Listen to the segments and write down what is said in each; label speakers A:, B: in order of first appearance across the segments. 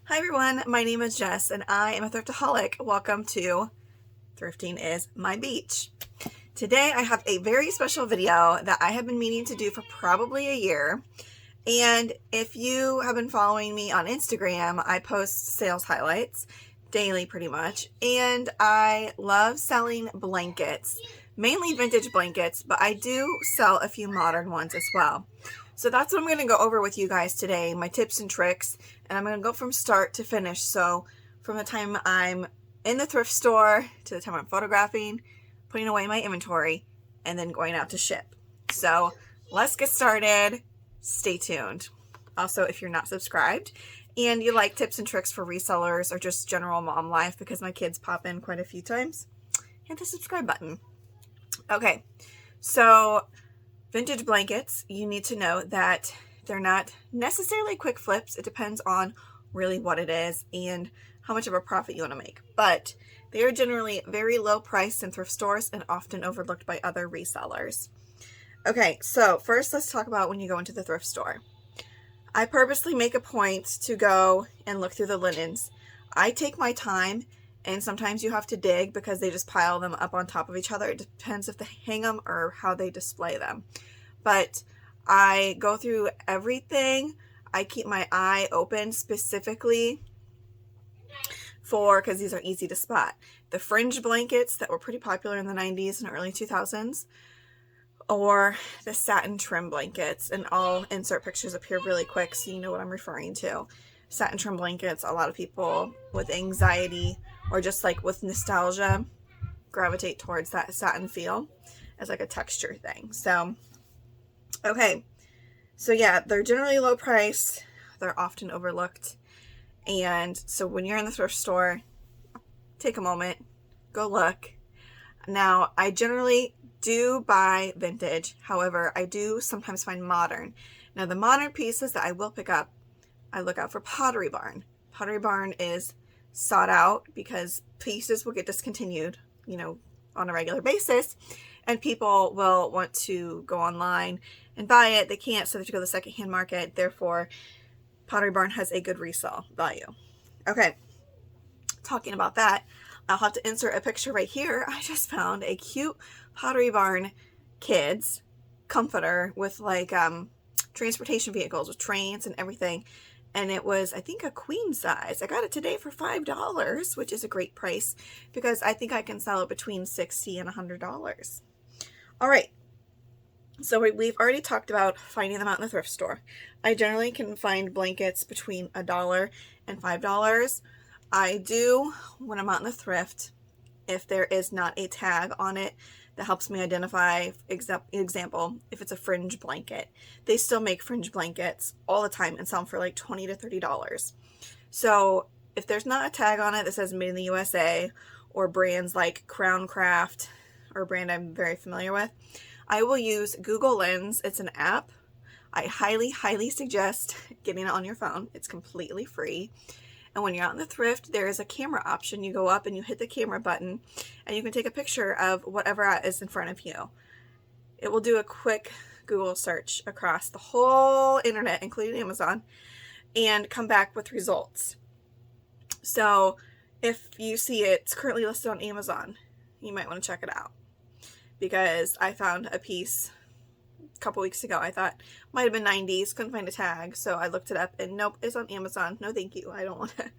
A: Hi everyone, my name is Jess and I am a thriftaholic. Welcome to Thrifting is My Beach. Today I have a very special video that I have been meaning to do for probably a year. And if you have been following me on Instagram, I post sales highlights daily pretty much. And I love selling blankets, mainly vintage blankets, but I do sell a few modern ones as well. So that's what I'm going to go over with you guys today, my tips and tricks, and I'm going to go from start to finish. So from the time I'm in the thrift store to the time I'm photographing, putting away my inventory, and then going out to ship. So let's get started. Stay tuned. Also, if you're not subscribed and you like tips and tricks for resellers or just general mom life, because my kids pop in quite a few times, hit the subscribe button. Okay, so vintage blankets, you need to know that they're not necessarily quick flips. It depends on really what it is and how much of a profit you want to make. But they are generally very low priced in thrift stores and often overlooked by other resellers. Okay, so first let's talk about when you go into the thrift store. I purposely make a point to go and look through the linens. I take my time, and sometimes you have to dig because they just pile them up on top of each other. It depends if they hang them or how they display them. But I go through everything. I keep my eye open specifically for, because these are easy to spot, the fringe blankets that were pretty popular in the 90s and early 2000s, or the satin trim blankets. And I'll insert pictures up here really quick so you know what I'm referring to. Satin trim blankets, a lot of people with anxiety or just like with nostalgia gravitate towards that satin feel as like a texture thing. So, okay. So yeah, they're generally low priced. They're often overlooked. And so when you're in the thrift store, take a moment, go look. Now, I generally do buy vintage. However, I do sometimes find modern. Now, the modern pieces that I will pick up, I look out for Pottery Barn. Pottery Barn is sought out because pieces will get discontinued, on a regular basis, and people will want to go online and buy it. They can't, so they have to go to the secondhand market. Therefore, Pottery Barn has a good resale value. Okay, talking about that, I'll have to insert a picture right here. I just found a cute Pottery Barn kids comforter with like transportation vehicles with trains and everything. And it was, I think, a queen size. I got it today for $5, which is a great price because I think I can sell it between $60 and $100. All right. So we've already talked about finding them out in the thrift store. I generally can find blankets between $1 and $5. I do, when I'm out in the thrift, if there is not a tag on it that helps me identify, example, if it's a fringe blanket. They still make fringe blankets all the time and sell them for like $20 to $30. So if there's not a tag on it that says made in the USA or brands like Crown Craft or a brand I'm very familiar with, I will use Google Lens. It's an app. I highly, highly suggest getting it on your phone. It's completely free. And when you're out in the thrift, there is a camera option. You go up and you hit the camera button and you can take a picture of whatever is in front of you. It will do a quick Google search across the whole internet, including Amazon, and come back with results. So if you see it's currently listed on Amazon, you might want to check it out, because I found a piece a couple weeks ago. I thought might have been 90s, couldn't find a tag, so I looked it up and nope, it's on Amazon. No thank you, I don't want to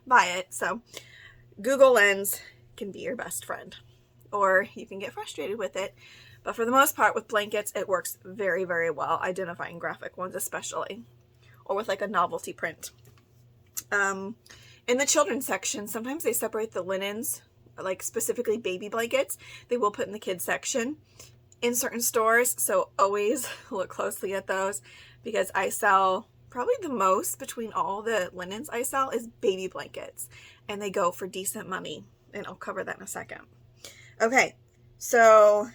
A: buy it. So Google Lens can be your best friend, or you can get frustrated with it, but for the most part with blankets it works very, very well, identifying graphic ones especially, or with like a novelty print. In the children's section, sometimes they separate the linens, like specifically baby blankets, they will put in the kids section in certain stores, so always look closely at those, because I sell probably the most between all the linens I sell is baby blankets, and they go for decent money, and I'll cover that in a second. Okay, so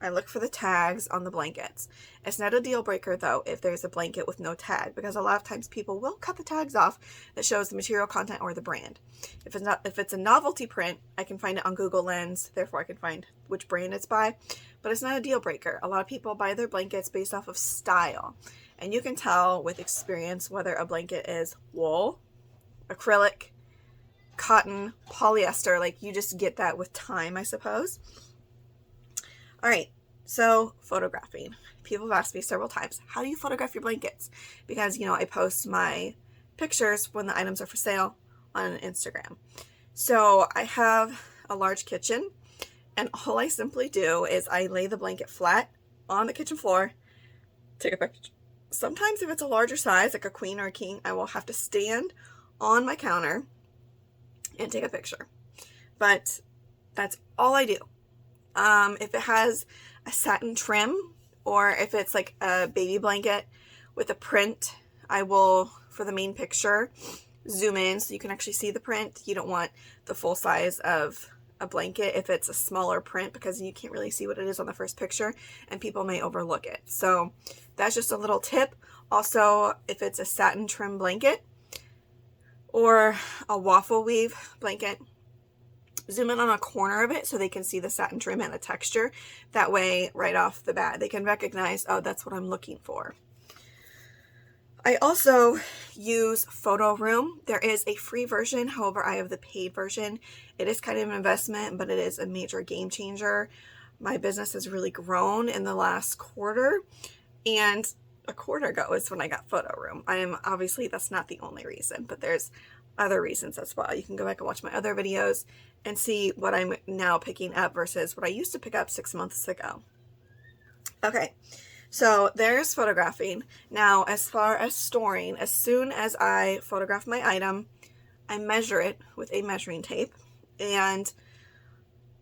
A: I look for the tags on the blankets. It's not a deal breaker though if there's a blanket with no tag, because a lot of times people will cut the tags off that shows the material content or the brand. If it's a novelty print, I can find it on Google Lens, therefore I can find which brand it's by, but it's not a deal breaker. A lot of people buy their blankets based off of style, and you can tell with experience whether a blanket is wool acrylic, cotton, polyester. Like, you just get that with time, I suppose. All right, so photographing. People have asked me several times, how do you photograph your blankets? Because, I post my pictures when the items are for sale on Instagram. So I have a large kitchen, and all I simply do is I lay the blanket flat on the kitchen floor, take a picture. Sometimes if it's a larger size, like a queen or a king, I will have to stand on my counter and take a picture. But that's all I do. If it has a satin trim, or if it's like a baby blanket with a print, I will, for the main picture, zoom in so you can actually see the print. You don't want the full size of a blanket if it's a smaller print, because you can't really see what it is on the first picture and people may overlook it. So that's just a little tip. Also, if it's a satin trim blanket or a waffle weave blanket, zoom in on a corner of it so they can see the satin trim and the texture. That way, right off the bat, they can recognize, oh, that's what I'm looking for. I also use Photo Room. There is a free version, however, I have the paid version. It is kind of an investment, but it is a major game changer. My business has really grown in the last quarter, and a quarter ago is when I got Photo Room. Obviously, that's not the only reason, but there's other reasons as well. You can go back and watch my other videos and see what I'm now picking up versus what I used to pick up 6 months ago. Okay, so there's photographing. Now, as far as storing, as soon as I photograph my item, I measure it with a measuring tape, and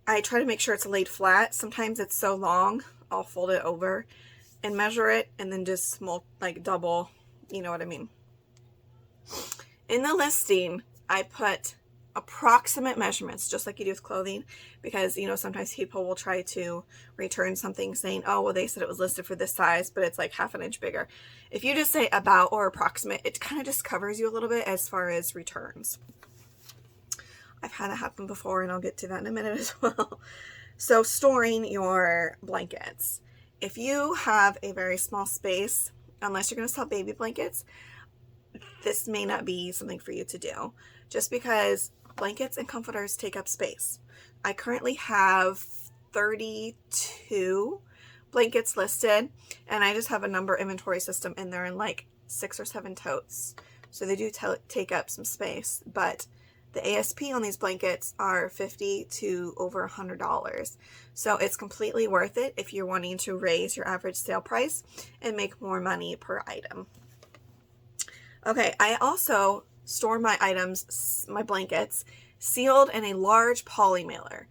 A: I try to make sure it's laid flat. Sometimes it's so long, I'll fold it over and measure it, and then just double, you know what I mean. In the listing, I put approximate measurements, just like you do with clothing, because, sometimes people will try to return something saying, oh, well, they said it was listed for this size, but it's like half an inch bigger. If you just say about or approximate, it kind of just covers you a little bit as far as returns. I've had it happen before, and I'll get to that in a minute as well. So storing your blankets. If you have a very small space, unless you're going to sell baby blankets, this may not be something for you to do, just because blankets and comforters take up space. I currently have 32 blankets listed, and I just have a number inventory system in there in like 6 or 7 totes. So they do take up some space, but the ASP on these blankets are $50 to over $100. So it's completely worth it if you're wanting to raise your average sale price and make more money per item. Okay, I also store my items, my blankets, sealed in a large poly mailer.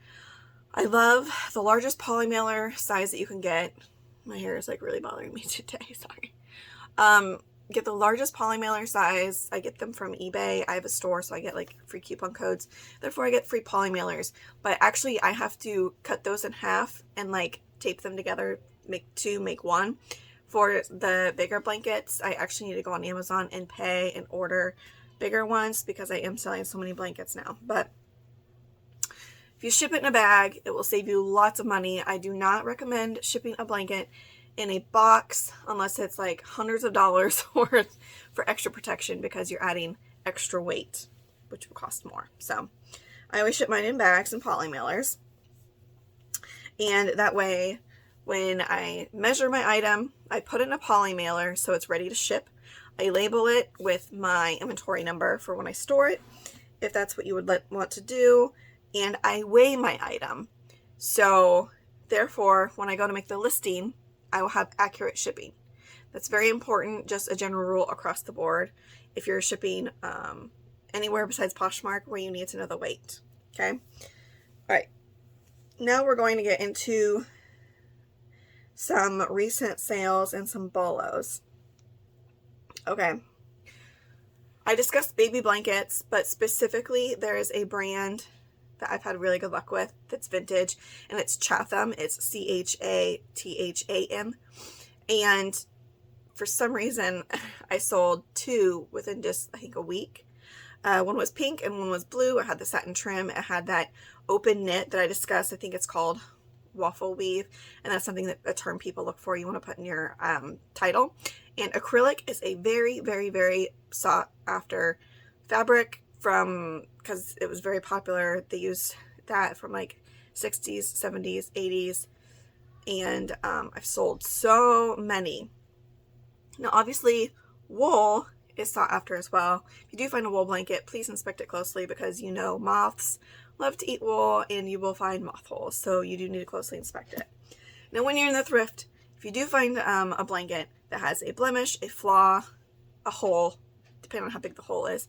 A: I love the largest poly mailer size that you can get. My hair is like really bothering me today, sorry. Get the largest poly mailer size. I get them from eBay. I have a store, so I get like free coupon codes. Therefore, I get free poly mailers. But actually, I have to cut those in half and like tape them together, make 2, make 1. For the bigger blankets, I actually need to go on Amazon and pay and order bigger ones because I am selling so many blankets now. But if you ship it in a bag, it will save you lots of money. I do not recommend shipping a blanket in a box unless it's like hundreds of dollars worth for extra protection, because you're adding extra weight, which will cost more. So I always ship mine in bags and poly mailers. And that way, when I measure my item, I put it in a poly mailer so it's ready to ship. I label it with my inventory number for when I store it, if that's what you would want to do. And I weigh my item. So therefore, when I go to make the listing, I will have accurate shipping. That's very important, just a general rule across the board. If you're shipping anywhere besides Poshmark, where you need to know the weight. Okay? All right. Now we're going to get into some recent sales and some bolos. Okay. I discussed baby blankets, but specifically there is a brand that I've had really good luck with that's vintage, and it's Chatham. It's Chatham. And for some reason, I sold 2 within just, I think, a week. One was pink and one was blue. It had the satin trim. It had that open knit that I discussed. I think it's called waffle weave, and that's something that a term people look for. You want to put in your title. And acrylic is a very, very, very sought after fabric. because it was very popular. They used that from like 60s, 70s, 80s, and I've sold so many. Now, obviously, wool is sought after as well. If you do find a wool blanket, please inspect it closely because you know moths love to eat wool and you will find moth holes, so you do need to closely inspect it. Now, when you're in the thrift, if you do find a blanket that has a blemish, a flaw, a hole, depending on how big the hole is,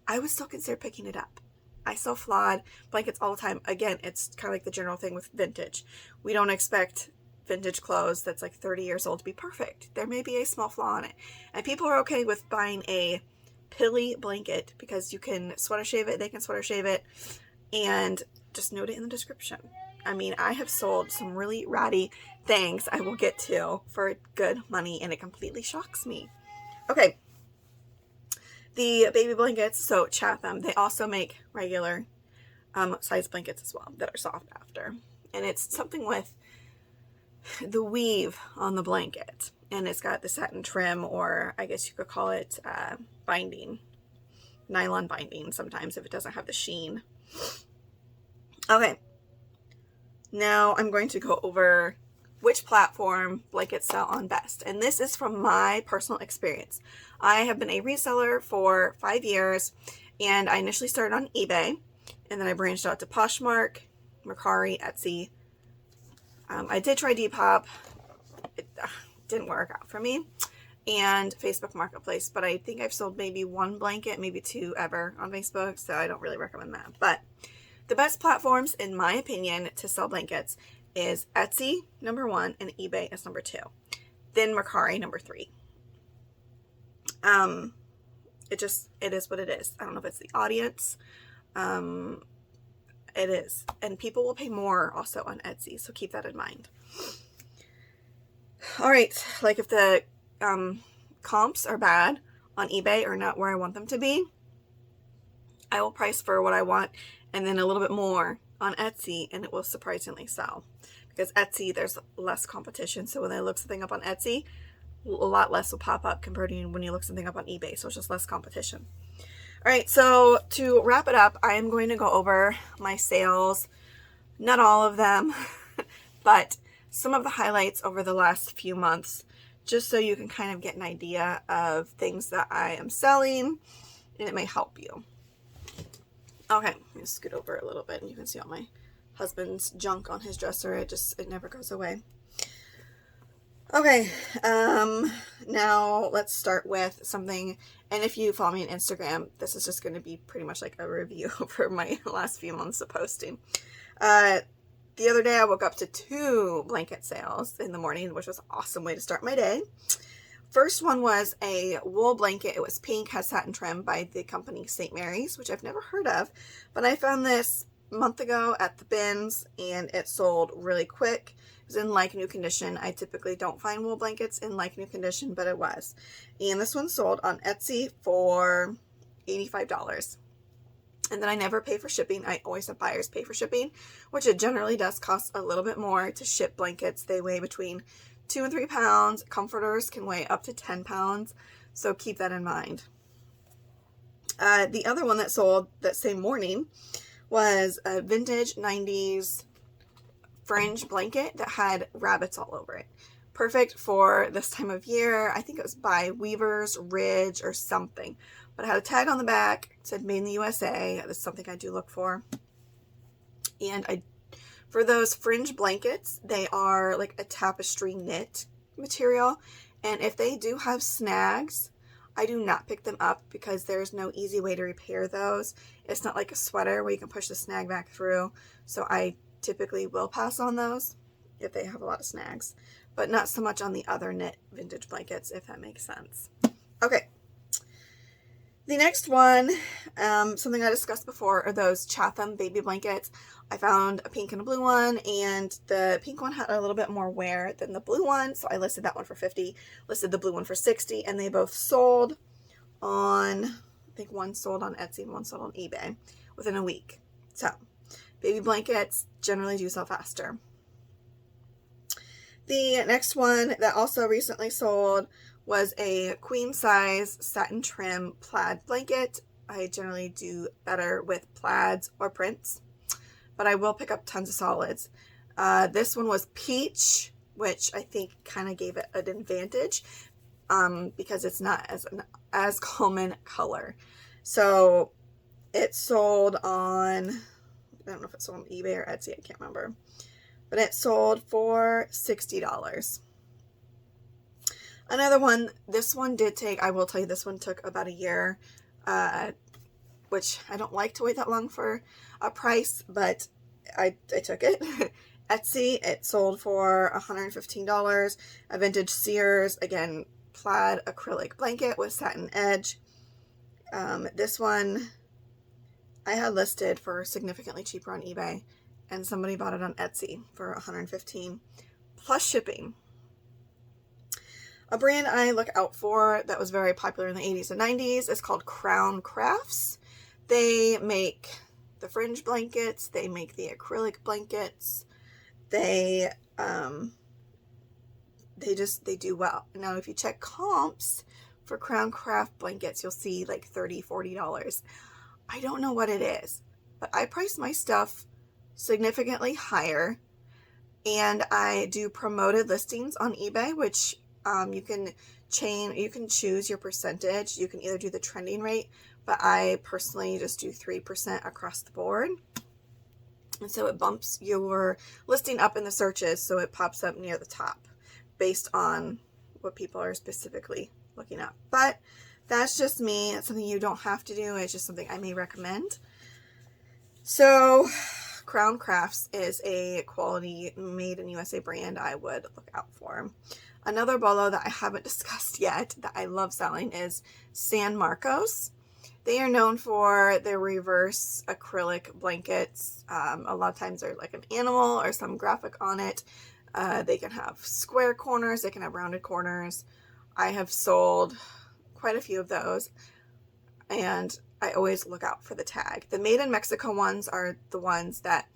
A: I would still consider picking it up. I sell flawed blankets all the time. Again, it's kind of like the general thing with vintage. We don't expect vintage clothes that's like 30 years old to be perfect. There may be a small flaw in it. And people are okay with buying a pilly blanket because you can sweater shave it, they can sweater shave it, and just note it in the description. I mean, I have sold some really ratty things I will get to for good money, and it completely shocks me. Okay. The baby blankets, so Chatham, they also make regular size blankets as well that are sought after. And it's something with the weave on the blanket. And it's got the satin trim, or I guess you could call it binding. Nylon binding sometimes if it doesn't have the sheen. Okay. Now I'm going to go over which platform blankets sell on best. And this is from my personal experience. I have been a reseller for 5 years, and I initially started on eBay, and then I branched out to Poshmark, Mercari, Etsy. I did try Depop. It didn't work out for me. And Facebook Marketplace, but I think I've sold maybe one blanket, maybe two ever on Facebook, so I don't really recommend that. But the best platforms, in my opinion, to sell blankets is Etsy, number 1, and eBay is number 2. Then Mercari, number 3. It is what it is. I don't know if it's the audience. It is. And people will pay more also on Etsy, so keep that in mind. All right, like if the comps are bad on eBay or not where I want them to be, I will price for what I want and then a little bit more on Etsy, and it will surprisingly sell. Because Etsy, there's less competition, so when I look something up on Etsy, a lot less will pop up compared to when you look something up on eBay, so it's just less competition. All right, so to wrap it up, I am going to go over my sales, not all of them, but some of the highlights over the last few months, just so you can kind of get an idea of things that I am selling, and it may help you. Okay, I'm going to scoot over a little bit, and you can see all my husband's junk on his dresser. It never goes away. Okay, now let's start with something, and if you follow me on Instagram, this is just going to be pretty much like a review for my last few months of posting. The other day I woke up to 2 blanket sales in the morning, which was an awesome way to start my day. First one was a wool blanket. It was pink, has satin trim by the company St. Mary's, which I've never heard of, but I found this a month ago at the bins, and it sold really quick. It was in like new condition. I typically don't find wool blankets in like new condition, but it was. And this one sold on Etsy for $85. And then I never pay for shipping. I always have buyers pay for shipping, which it generally does cost a little bit more to ship blankets. They weigh between 2 and 3 pounds. Comforters can weigh up to 10 pounds. So keep that in mind. The other one that sold that same morning was a vintage 90s fringe blanket that had rabbits all over it. Perfect for this time of year. I think it was by Weaver's Ridge or something. But it had a tag on the back. It said made in the USA. That's something I do look for. And for those fringe blankets, they are like a tapestry knit material. And if they do have snags, I do not pick them up because there's no easy way to repair those. It's not like a sweater where you can push the snag back through. So I typically will pass on those if they have a lot of snags, but not so much on the other knit vintage blankets, if that makes sense. Okay. The next one, something I discussed before, are those Chatham baby blankets. I found a pink and a blue one, and the pink one had a little bit more wear than the blue one, so I listed that one for $50, listed the blue one for $60, and they both sold on, I think one sold on Etsy and one sold on eBay within a week. So, baby blankets generally do sell faster. The next one that also recently sold was a queen size satin trim plaid blanket. I generally do better with plaids or prints, but I will pick up tons of solids. This one was peach, which I think kind of gave it an advantage because it's not as common color. So it sold on, I don't know if it sold on eBay or Etsy, I can't remember, but it sold for $60. Another one, this one did take, I will tell you, this one took about a year, which I don't like to wait that long for a price, but I took it. Etsy, it sold for $115. A vintage Sears, again, plaid acrylic blanket with satin edge. This one I had listed for significantly cheaper on eBay, and somebody bought it on Etsy for $115 plus shipping. A brand I look out for that was very popular in the 80s and 90s is called Crown Crafts. They make the fringe blankets, they make the acrylic blankets, they do well. Now, if you check comps for Crown Craft blankets, you'll see like $30, $40. I don't know what it is, but I price my stuff significantly higher, and I do promoted listings on eBay, which you can choose your percentage. You can either do the trending rate, but I personally just do 3% across the board. And so it bumps your listing up in the searches, so it pops up near the top based on what people are specifically looking up. But that's just me. It's something you don't have to do. It's just something I may recommend. So Crown Crafts is a quality made in USA brand I would look out for. Another bolo that I haven't discussed yet that I love selling is San Marcos. They are known for their reverse acrylic blankets. A lot of times they're like an animal or some graphic on it. They can have square corners. They can have rounded corners. I have sold quite a few of those, and I always look out for the tag. The made in Mexico ones are the ones that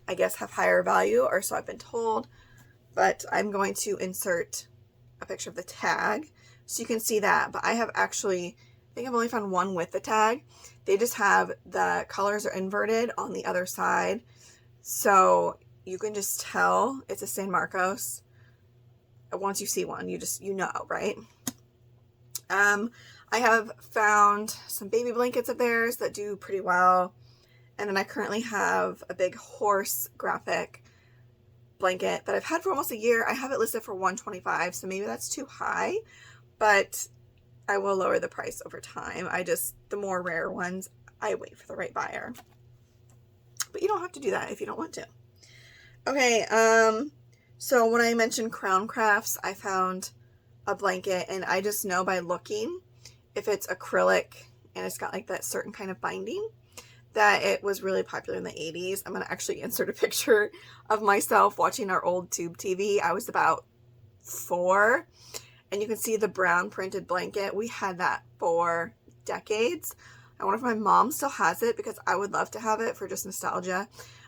A: I guess have higher value, or so I've been told, but I'm going to insert a picture of the tag so you can see that. But I have actually, I think I've only found one with the tag. They just have the colors are inverted on the other side, so you can just tell it's a San Marcos. Once you see one, you know, right? I have found some baby blankets of theirs that do pretty well. And then I currently have a big horse graphic blanket that I've had for almost a year. I have it listed for $125, so maybe that's too high, but I will lower the price over time. The more rare ones, I wait for the right buyer. But you don't have to do that if you don't want to. Okay, so when I mentioned Crown Crafts, I found a blanket, and I just know by looking if it's acrylic and it's got like that certain kind of binding that it was really popular in the 80s. I'm going to actually insert a picture of myself watching our old tube TV. I was about 4, and you can see the brown printed blanket. We had that for decades. I wonder if my mom still has it, because I would love to have it for just nostalgia.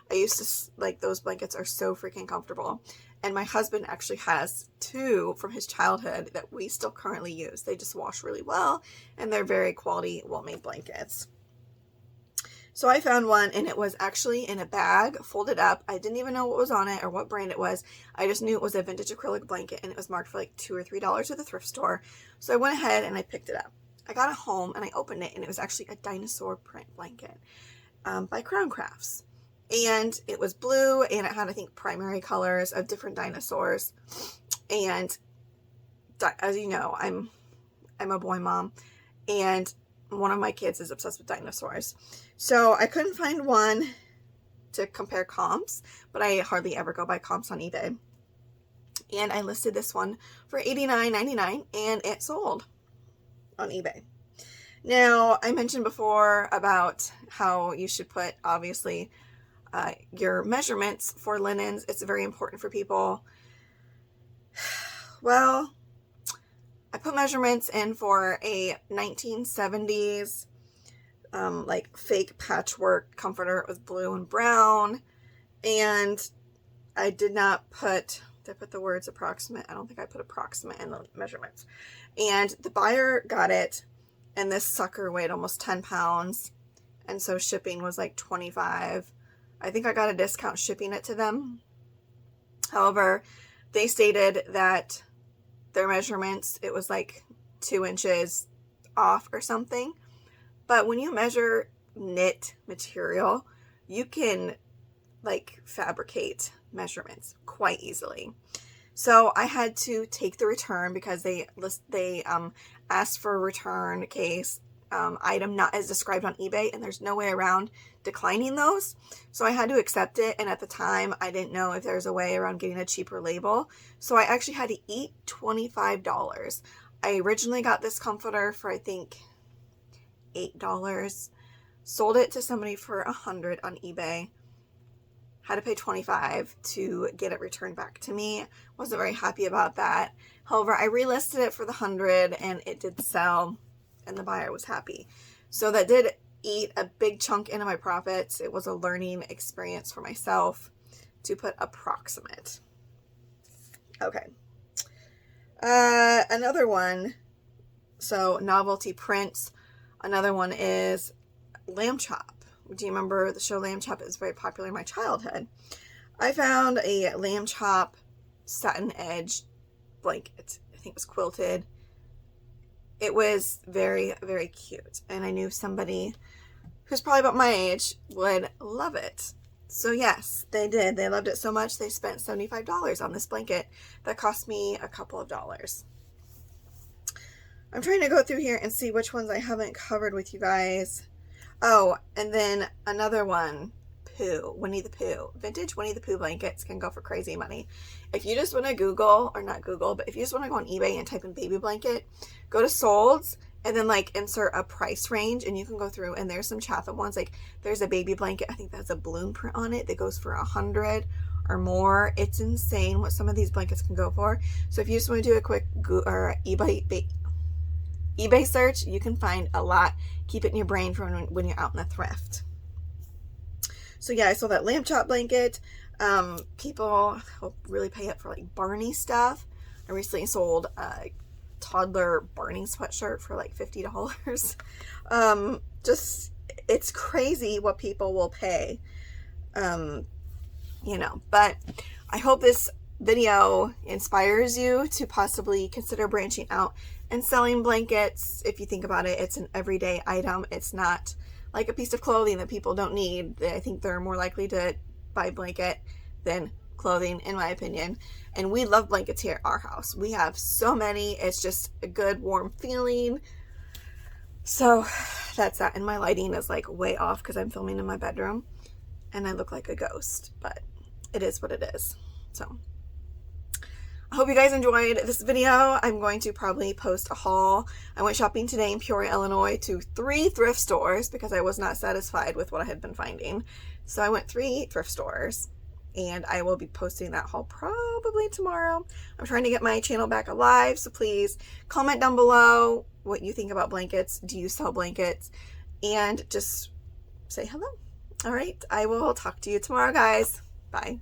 A: I used to, like, those blankets are so freaking comfortable. And my husband actually has 2 from his childhood that we still currently use. They just wash really well, and they're very quality, well-made blankets. So I found one, and it was actually in a bag, folded up. I didn't even know what was on it or what brand it was. I just knew it was a vintage acrylic blanket, and it was marked for like $2 or $3 at the thrift store. So I went ahead and I picked it up. I got it home, and I opened it, and it was actually a dinosaur print blanket by Crown Crafts. And it was blue, and it had, I think, primary colors of different dinosaurs. And as you know, I'm a boy mom, and one of my kids is obsessed with dinosaurs. So I couldn't find one to compare comps, but I hardly ever go by comps on eBay. And I listed this one for $89.99, and it sold on eBay. Now, I mentioned before about how you should put, obviously, your measurements for linens. It's very important for people. Well, I put measurements in for a 1970s like fake patchwork comforter. It was blue and brown, and I did not put, did I put the words approximate? I don't think I put approximate in the measurements. And the buyer got it, and this sucker weighed almost 10 pounds. And so shipping was like $25. I think I got a discount shipping it to them. However, they stated that their measurements, it was like 2 inches off or something. But when you measure knit material, you can like fabricate measurements quite easily. So I had to take the return because they asked for a return case item not as described on eBay, and there's no way around declining those. So I had to accept it, and at the time I didn't know if there's a way around getting a cheaper label. So I actually had to eat $25. I originally got this comforter for I think $8. Sold it to somebody for $100 on eBay. Had to pay $25 to get it returned back to me. Wasn't very happy about that. However, I relisted it for the $100 and it did sell and the buyer was happy. So that did eat a big chunk into my profits. It was a learning experience for myself, to put approximate. Okay. Another one. So novelty prints. Another one is lamb chop. Do you remember the show Lamb Chop? It was very popular in my childhood. I found a lamb chop satin edge blanket. I think it was quilted. It was very, very cute. And I knew somebody who's probably about my age would love it. So yes, they did. They loved it so much they spent $75 on this blanket that cost me a couple of dollars. I'm trying to go through here and see which ones I haven't covered with you guys. Oh, and then another one, Pooh, Winnie the Pooh. Vintage Winnie the Pooh blankets can go for crazy money. If you just want to Google, or not Google, but if you just want to go on eBay and type in baby blanket, go to Solds and then like insert a price range and you can go through, and there's some Chatham ones. Like there's a baby blanket, I think that's a balloon print on it, that goes for $100 or more. It's insane what some of these blankets can go for. So if you just want to do a quick eBay search, you can find a lot. Keep it in your brain for when you're out in the thrift. So yeah, I saw that lamb chop blanket. People will really pay up for like Barney stuff. I recently sold a toddler Barney sweatshirt for like $50. Just, it's crazy what people will pay. You know, but I hope this video inspires you to possibly consider branching out and selling blankets. If you think about it, it's an everyday item. It's not like a piece of clothing that people don't need. I think they're more likely to buy a blanket than clothing, in my opinion. And we love blankets here at our house. We have so many. It's just a good warm feeling. So that's that. And my lighting is like way off because I'm filming in my bedroom and I look like a ghost, but it is what it is. So I hope you guys enjoyed this video. I'm going to probably post a haul. I went shopping today in Peoria, Illinois to 3 thrift stores because I was not satisfied with what I had been finding. So I went 3 thrift stores and I will be posting that haul probably tomorrow. I'm trying to get my channel back alive, so please comment down below what you think about blankets. Do you sell blankets? And just say hello. All right, I will talk to you tomorrow, guys. Bye.